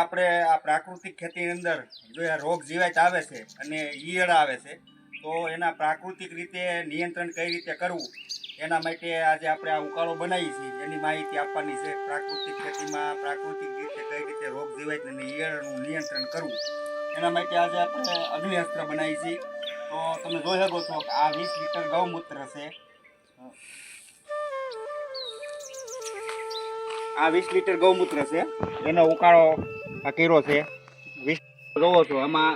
આપણે આ પ્રાકૃતિક ખેતીની અંદર જો આ રોગ જીવાત આવે છે અને ઈયળ આવે છે તો એના પ્રાકૃતિક રીતે નિયંત્રણ કઈ રીતે કરવું એના માટે આજે આપણે આ ઉકાળો બનાવી છીએ એની માહિતી આપવાની છે. પ્રાકૃતિક ખેતીમાં પ્રાકૃતિક રીતે કઈ રીતે રોગ જીવાત અને ઈયળનું નિયંત્રણ કરવું એના માટે આજે આપણે અગ્નિઅસ્ત્ર બનાવી છીએ. તો તમે જોઈ શકો છો કે આ 20 લીટર ગૌમૂત્ર છે. આ 20 લીટર ગૌમૂત્ર છે એનો ઉકાળો આ કર્યો છે. 20 જોવો છો આમાં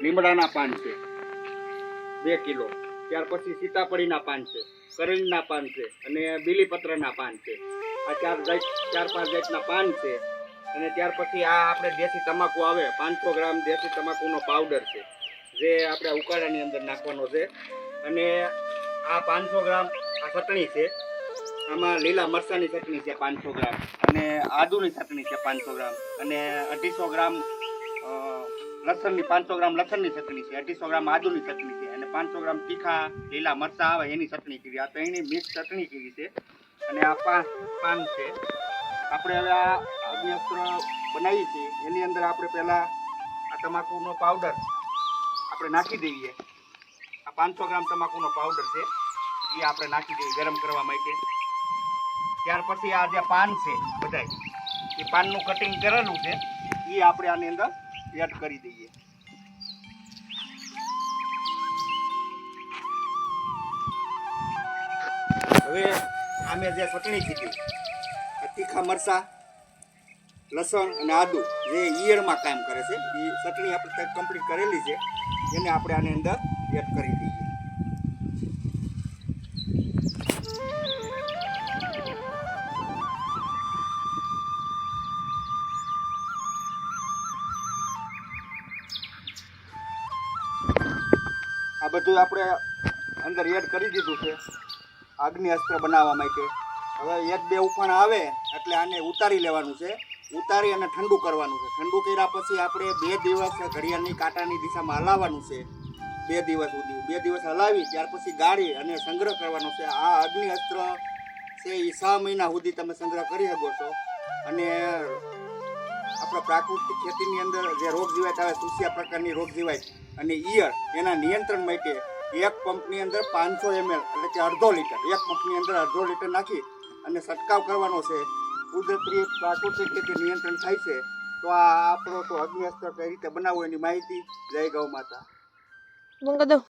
લીમડાના પાન છે 2 કિલો, ત્યાર પછી સીતાફળીના પાન છે, કરેણના પાન છે અને બીલીપત્રના પાન છે. આ 4-5 જાતના પાન છે. અને ત્યાર પછી આ આપણે દેશી તમાકુ આવે 500 ગ્રામ દેશી તમાકુનો પાવડર છે જે આપણે ઉકાળાની અંદર નાખવાનો છે. અને આ 500 ગ્રામ આ ચટણી છે. આમાં લીલા મરચાંની ચટણી છે 500 ગ્રામ અને આદુની ચટણી છે 500 ગ્રામ અને 250 ગ્રામ લસણની 500 ગ્રામ લસણની ચટણી છે, 250 ગ્રામ આદુની ચટણી છે અને 500 ગ્રામ તીખા લીલા મરચાં આવે એની ચટણી કરી. આ ત્રણેયની મિક્સ ચટણી કરી છે અને આ પાન છે. આપણે હવે આ અગ્નિઅસ્ત્ર બનાવી છીએ એની અંદર આપણે પહેલાં આ તમાકુનો પાવડર આપણે નાખી દઈએ. આ 500 ગ્રામ તમાકુનો પાવડર છે એ આપણે નાખી દઈએ ગરમ કરવા માટે. ત્યાર પછી આ જે પાન છે બધાય એ પાનનું કટિંગ કરેલું છે એ આપણે આની અંદર એડ કરી દઈએ. હવે આમે જે ચટણી કીધી તીખા મરચાં લસણ અને આદુ જે ઈયળમાં કામ કરે છે એ ચટણી આપણે કમ્પ્લીટ કરેલી છે એને આપણે આની અંદર એડ કરી દઈએ. આ બધું આપણે અંદર એડ કરી દીધું છે અગ્નિઅસ્ત્ર બનાવવા માટે. હવે 1-2 ઉફાણ આવે એટલે આને ઉતારી લેવાનું છે. ઉતારી અને ઠંડુ કરવાનું છે. ઠંડુ કર્યા પછી આપણે 2 દિવસ ઘડિયાળની કાંટાની દિશામાં હલાવવાનું છે. 2 દિવસ સુધી 2 દિવસ હલાવી ત્યાર પછી ગાળી અને સંગ્રહ કરવાનો છે. આ અગ્નિઅસ્ત્ર છે એ 6 મહિના સુધી તમે સંગ્રહ કરી શકો છો. અને આપણા પ્રાકૃતિક ખેતીની અંદર જે રોગ જીવાત આવે સુસિયા પ્રકારની રોગ જીવાત અને ઈયળ એના નિયંત્રણ માટે એક પંપની અંદર 500 ml એટલે કે અડધો લીટર એક પંપની અંદર અડધો લીટર નાખી અને છંટકાવ કરવાનો છે. કુદરતી પ્રાકૃતિક રીતે નિયંત્રણ થાય છે. તો આ આપણો તો અગ્નિઅસ્ત્ર કઈ રીતે બનાવવું એની માહિતી. જય ગૌ માતા.